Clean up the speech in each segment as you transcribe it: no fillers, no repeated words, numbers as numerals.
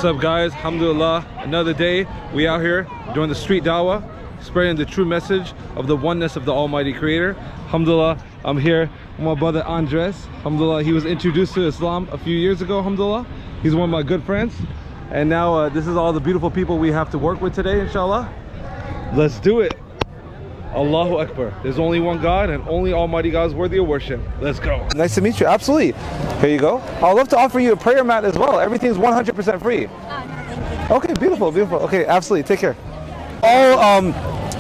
up, guys? Alhamdulillah, another day. We out here doing the street dawah, spreading the true message of the oneness of the Almighty Creator. Alhamdulillah, I'm here with my brother Andres. Alhamdulillah, he was introduced to Islam a few years ago. Alhamdulillah, he's one of my good friends. And now this is all the beautiful people we have to work with today, inshallah. Let's do it. Allahu Akbar. There's only one God, and only Almighty God is worthy of worship. Let's go. Nice to meet you. Absolutely. Here you go. I'd love to offer you a prayer mat as well. Everything's 100% free. No, thank you. Okay, beautiful, beautiful. Okay, absolutely. Take care. All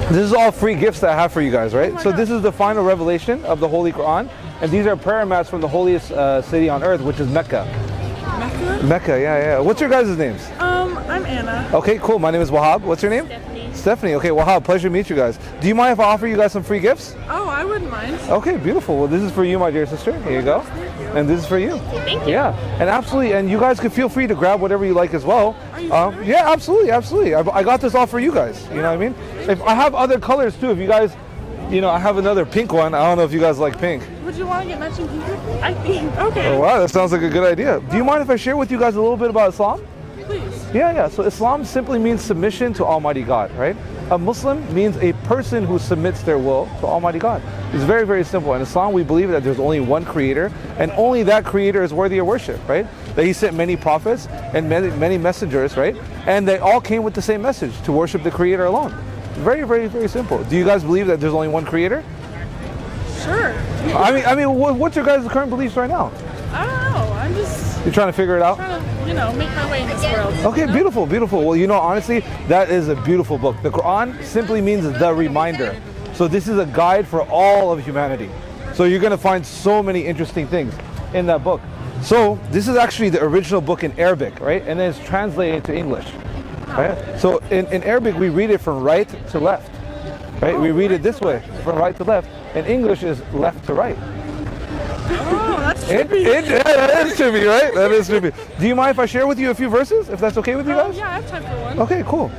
this is all free gifts that I have for you guys, right? So this is the final revelation of the Holy Quran, and these are prayer mats from the holiest city on earth, which is Mecca. Mecca? Mecca, yeah. What's your guys' names? I'm Anna. Okay, cool. My name is Wahab. What's your name? Stephanie. Stephanie. Okay, Wahab. Pleasure to meet you guys. Do you mind if I offer you guys some free gifts? Oh, I wouldn't mind. Okay, beautiful. Well, this is for you, my dear sister. Here you go. And this is for you. Thank you. Yeah, and absolutely, and you guys can feel free to grab whatever you like as well. Are you serious? Yeah, absolutely, absolutely. I got this all for you guys. You know what I mean? If I have other colors too, if you guys, you know, I have another pink one. I don't know if you guys like pink. Would you want to get matching pink? I think. Okay. Oh wow, that sounds like a good idea. Do you mind if I share with you guys a little bit about Islam? Please. Yeah. So Islam simply means submission to Almighty God, right? A Muslim means a person who submits their will to Almighty God. It's very, very simple. In Islam, we believe that there's only one Creator, and only that Creator is worthy of worship, right? That He sent many prophets and many messengers, right? And they all came with the same message, to worship the Creator alone. Very, very, very simple. Do you guys believe that there's only one Creator? Sure. I mean, what's your guys' current beliefs right now? I don't know. I'm just You're trying to figure it out? trying to, make my way in this world. Okay, beautiful, beautiful. Well, you know, honestly, that is a beautiful book. The Quran simply means the reminder. So this is a guide for all of humanity. So you're going to find so many interesting things in that book. So this is actually the original book in Arabic, right? And then it's translated into English. Right? So in Arabic, we read it from right to left. Right? We read it this way, from right to left. And English is left to right. Oh, that's trippy. That is trippy, right? That is trippy. Do you mind if I share with you a few verses, if that's okay with you guys? Yeah, I have time for one. Okay, cool.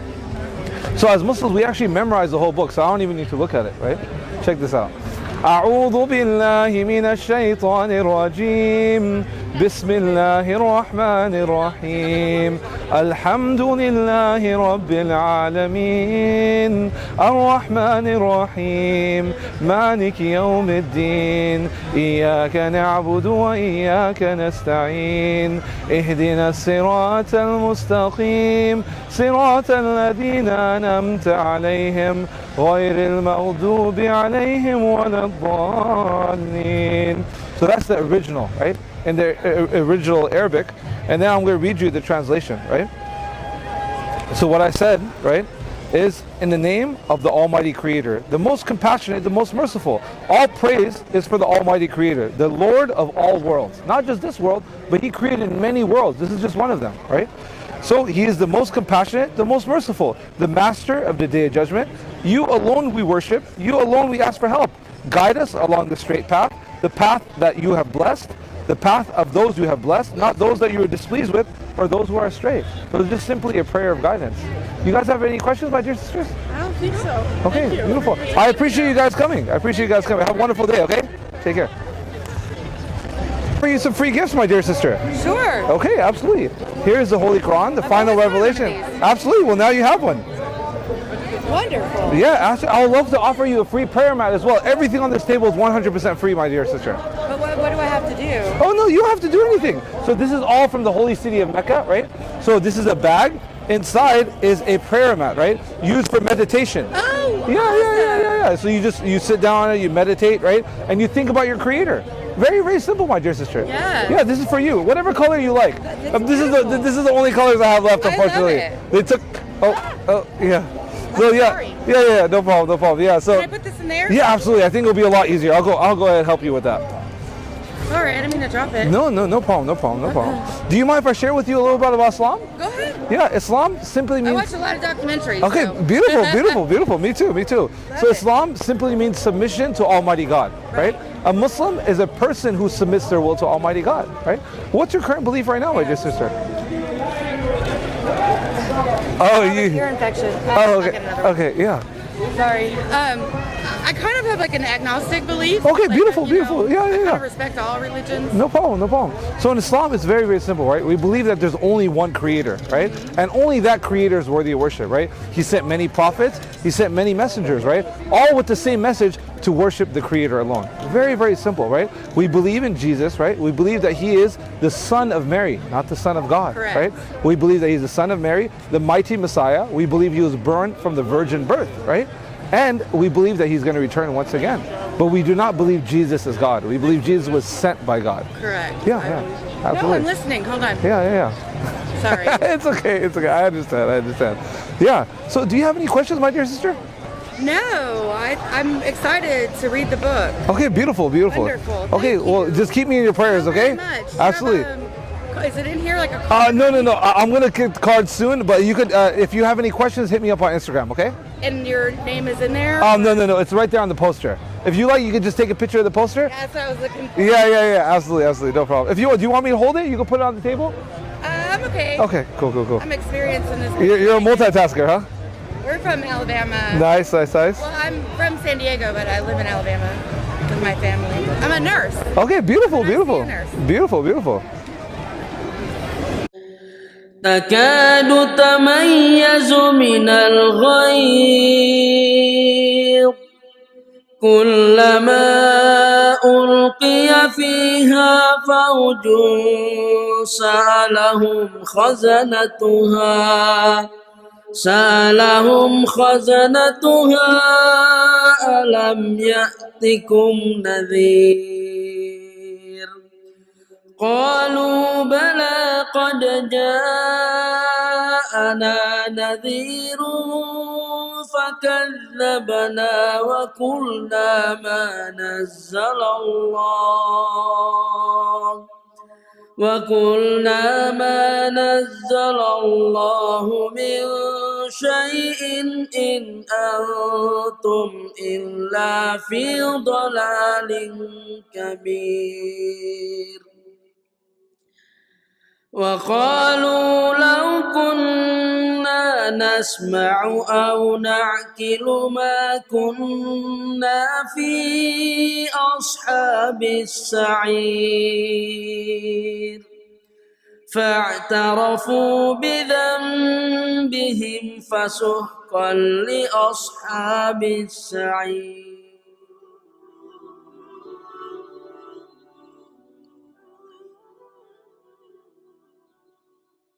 So as Muslims, we actually memorize the whole book, so I don't even need to look at it, right? Check this out. أعوذ بالله من الشيطان الرجيم بسم الله الرحمن الرحيم الحمد لله رب العالمين الرحمن الرحيم مالك يوم الدين إياك نعبد وإياك نستعين اهدنا الصراط المستقيم صراط الذين أنعمت عليهم غير المغضوب عليهم ولا الضالين. So that's the original, right? In the original Arabic. And now I'm going to read you the translation, right? So what I said, right, is in the name of the Almighty Creator, the most compassionate, the most merciful. All praise is for the Almighty Creator, the Lord of all worlds. Not just this world, but He created many worlds. This is just one of them, right? So He is the most compassionate, the most merciful, the Master of the Day of Judgment. You alone we worship, you alone we ask for help. Guide us along the straight path, the path that you have blessed, the path of those you have blessed, not those that you are displeased with or those who are astray. So it's just simply a prayer of guidance. You guys have any questions, my dear sisters? I don't think so. Okay, Thank you. beautiful. I appreciate you guys coming. Have a wonderful day, okay? Take care. For you some free gifts, my dear sister. Sure. Okay, absolutely. Here is the Holy Quran, the final revelation. Absolutely. Well, now you have one. Wonderful. Yeah, actually, I would love to offer you a free prayer mat as well. Everything on this table is 100% free, my dear sister. But what do I have to do? Oh no, you don't have to do anything. So this is all from the holy city of Mecca, right? So this is a bag. Inside is a prayer mat, right? Used for meditation. Oh, Yeah. So you sit down on it, you meditate, right? And you think about your Creator. Very, very simple, my dear sister. Yeah. Yeah, this is for you. Whatever color you like. This is the only colors I have left, unfortunately. I love it. They took. Oh, yeah. So sorry. yeah. No problem. Yeah. So. Can I put this in there? Yeah, absolutely. I think it'll be a lot easier. I'll go ahead and help you with that. Sorry, I didn't mean to drop it. No problem. Do you mind if I share with you a little bit about Islam? Go ahead. Yeah, Islam simply I means. watch a lot of documentaries. Okay, so. beautiful. Me too. So Islam simply means submission to Almighty God, right? A Muslim is a person who submits their will to Almighty God, right? What's your current belief right now, my dear sister? Oh, Ear infection. Oh, okay. Yeah. Sorry. I kind of have like an agnostic belief. Okay, Like, beautiful, you know, beautiful. Yeah, I yeah, kind yeah. of respect all religions. No problem, no problem. So in Islam, it's very, very simple, right? We believe that there's only one creator, right? And only that creator is worthy of worship, right? He sent many prophets, he sent many messengers, right? All with the same message to worship the creator alone. Very, very simple, right? We believe in Jesus, right? We believe that he is the son of Mary, not the son of God, Correct. right? We believe that he's the son of Mary, the mighty Messiah. We believe he was born from the virgin birth, right? And we believe that he's going to return once again. But we do not believe Jesus is God. We believe Jesus was sent by God. Correct. Yeah, I yeah, believe- absolutely. No, I'm listening. Hold on. Yeah. Sorry. It's okay, it's okay. I understand. Yeah. So do you have any questions, my dear sister? No, I'm excited to read the book. Okay, beautiful, beautiful. Wonderful. Okay, Thank well, you. just keep me in your prayers, Thank okay? you very much. Absolutely. Is it in here like a No. I'm gonna get the card soon, but you could, if you have any questions, hit me up on Instagram, okay? and your name is in there? No. It's right there on the poster. If you like, you can just take a picture of the poster. Yeah, that's what I was looking for. Yeah. Absolutely, no problem. If you do, you want me to hold it? You can put it on the table. I'm okay. Okay, cool. I'm experienced in this. You're a multitasker, huh? We're from Alabama. Nice. Well, I'm from San Diego, but I live in Alabama with my family. I'm a nurse. Okay, beautiful. nurse. Beautiful. تكاد تميز من الغيظ كلما ألقي فيها فوج سألهم خزنتها ألم يأتكم نذير قالوا بلى قد جاءنا نذير فكذبنا وقلنا ما نزل الله من شيء إن أنتم إلا في ضلال كبير وقالوا لو كنا نسمع أو نعقل ما كنا في أصحاب السعير فاعترفوا بذنبهم فسحقا لأصحاب السعير